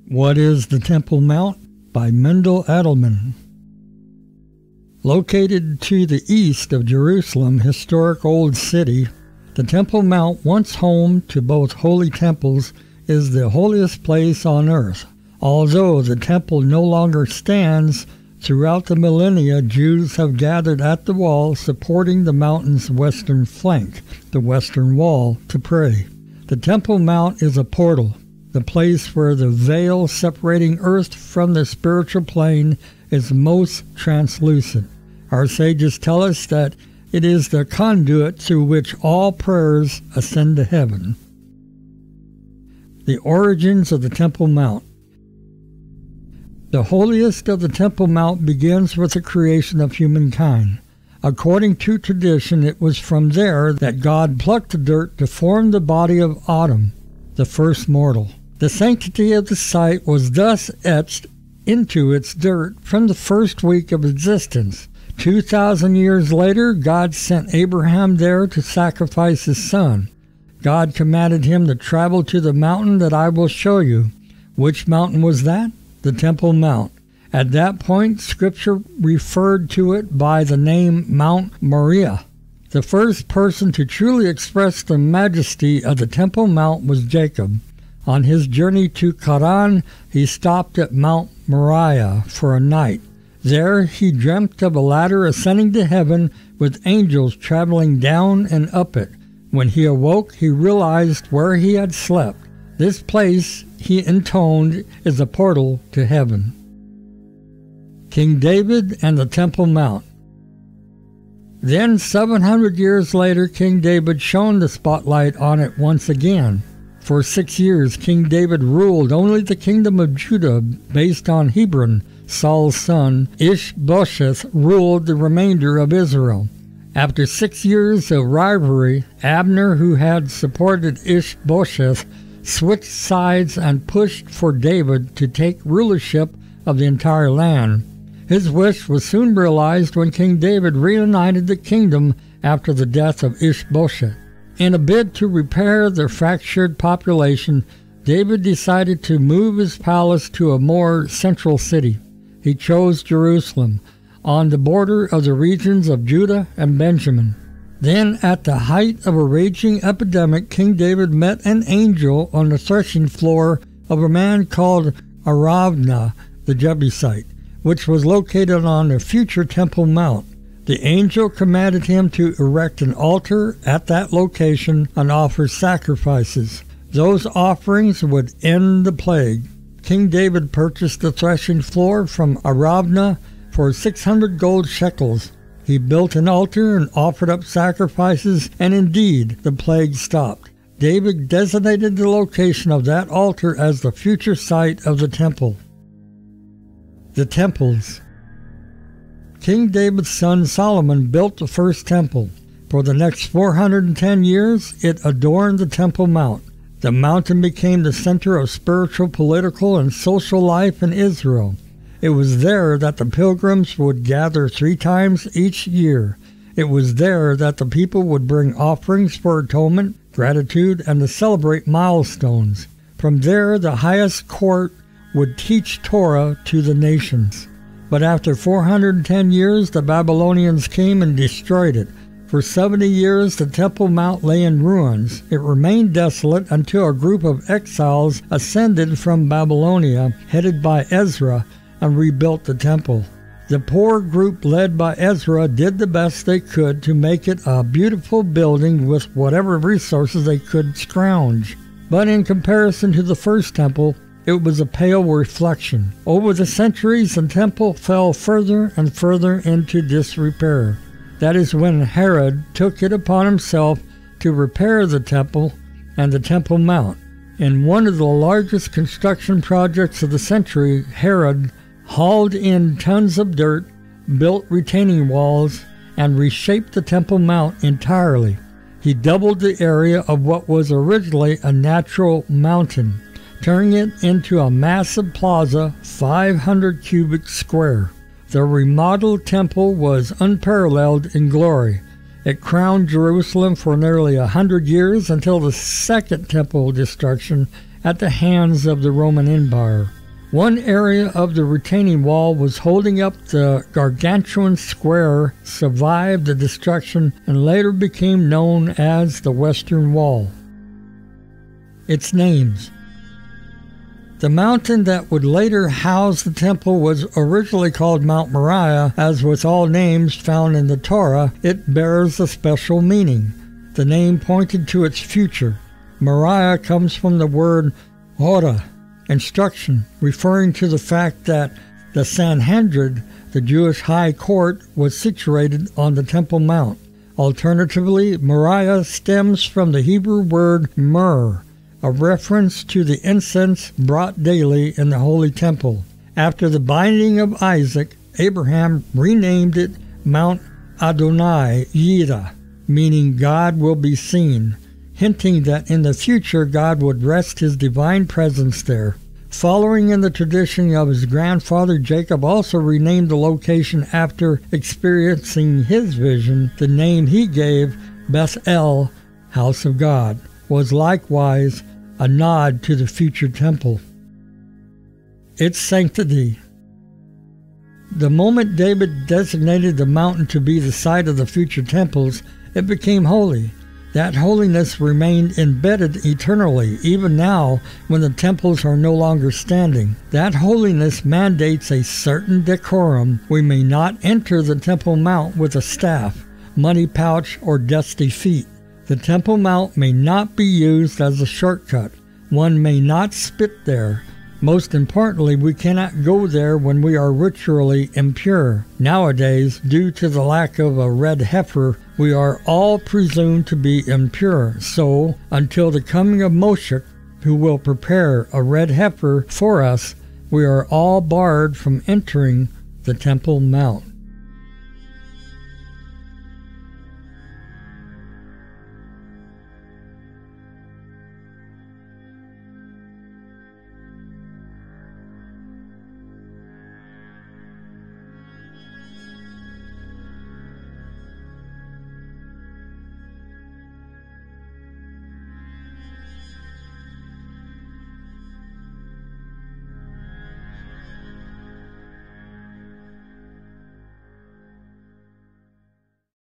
What is the Temple Mount? By Mendel Adelman. Located to the east of Jerusalem, historic Old City, the Temple Mount, once home to both holy temples, is the holiest place on earth. Although the temple no longer stands, throughout the millennia Jews have gathered at the wall supporting the mountain's western flank, the Western Wall, to pray. The Temple Mount is a portal, the place where the veil separating earth from the spiritual plane is most translucent. Our sages tell us that it is the conduit through which all prayers ascend to heaven. The origins of the Temple Mount. The holiest of the Temple Mount begins with the creation of humankind. According to tradition, it was from there that God plucked the dirt to form the body of Adam, the first mortal. The sanctity of the site was thus etched into its dirt from the first week of existence. 2,000 years later, God sent Abraham there to sacrifice his son. God commanded him to travel to the mountain that I will show you. Which mountain was that? The Temple Mount. At that point, Scripture referred to it by the name Mount Moriah. The first person to truly express the majesty of the Temple Mount was Jacob. On his journey to Haran, he stopped at Mount Moriah for a night. There he dreamt of a ladder ascending to heaven with angels traveling down and up it. When he awoke, he realized where he had slept. This place, he intoned, is a portal to heaven. King David and the Temple Mount. Then, 700 years later, King David shone the spotlight on it once again. For 6 years, King David ruled only the kingdom of Judah based on Hebron. Saul's son, Ishbosheth, ruled the remainder of Israel. After 6 years of rivalry, Abner, who had supported Ishbosheth, switched sides and pushed for David to take rulership of the entire land. His wish was soon realized when King David reunited the kingdom after the death of Ishbosheth. In a bid to repair the fractured population, David decided to move his palace to a more central city. He chose Jerusalem, on the border of the regions of Judah and Benjamin. Then, at the height of a raging epidemic, King David met an angel on the threshing floor of a man called Araunah the Jebusite, which was located on the future Temple Mount. The angel commanded him to erect an altar at that location and offer sacrifices. Those offerings would end the plague. King David purchased the threshing floor from Araunah for 600 gold shekels. He built an altar and offered up sacrifices, and indeed, the plague stopped. David designated the location of that altar as the future site of the temple. The temples. King David's son Solomon built the first temple. For the next 410 years, it adorned the Temple Mount. The mountain became the center of spiritual, political, and social life in Israel. It was there that the pilgrims would gather 3 times each year. It was there that the people would bring offerings for atonement, gratitude, and to celebrate milestones. From there, the highest court would teach Torah to the nations. But after 410 years, the Babylonians came and destroyed it. For 70 years, the Temple Mount lay in ruins. It remained desolate until a group of exiles ascended from Babylonia, headed by Ezra, and rebuilt the temple. The poor group led by Ezra did the best they could to make it a beautiful building with whatever resources they could scrounge. But in comparison to the first temple, it was a pale reflection. Over the centuries, the temple fell further and further into disrepair. That is when Herod took it upon himself to repair the temple and the Temple Mount. In one of the largest construction projects of the century, Herod hauled in tons of dirt, built retaining walls, and reshaped the Temple Mount entirely. He doubled the area of what was originally a natural mountain, turning it into a massive plaza 500 cubic square. The remodeled temple was unparalleled in glory. It crowned Jerusalem for nearly 100 years until the second temple destruction at the hands of the Roman Empire. One area of the retaining wall was holding up the gargantuan square, survived the destruction, and later became known as the Western Wall. Its names. The mountain that would later house the temple was originally called Mount Moriah. As with all names found in the Torah, it bears a special meaning. The name pointed to its future. Moriah comes from the word Hora, instruction, referring to the fact that the Sanhedrin, the Jewish high court, was situated on the Temple Mount. Alternatively, Moriah stems from the Hebrew word myrrh, a reference to the incense brought daily in the Holy Temple. After the binding of Isaac, Abraham renamed it Mount Adonai Yireh, meaning God will be seen, hinting that in the future God would rest his divine presence there. Following in the tradition of his grandfather, Jacob also renamed the location after experiencing his vision. The name he gave, Beth-El, House of God, was likewise a nod to the future temple. Its sanctity. The moment David designated the mountain to be the site of the future temples, it became holy. That holiness remained embedded eternally, even now when the temples are no longer standing. That holiness mandates a certain decorum. We may not enter the Temple Mount with a staff, money pouch, or dusty feet. The Temple Mount may not be used as a shortcut. One may not spit there. Most importantly, we cannot go there when we are ritually impure. Nowadays, due to the lack of a red heifer, we are all presumed to be impure. So, until the coming of Moshe, who will prepare a red heifer for us, we are all barred from entering the Temple Mount.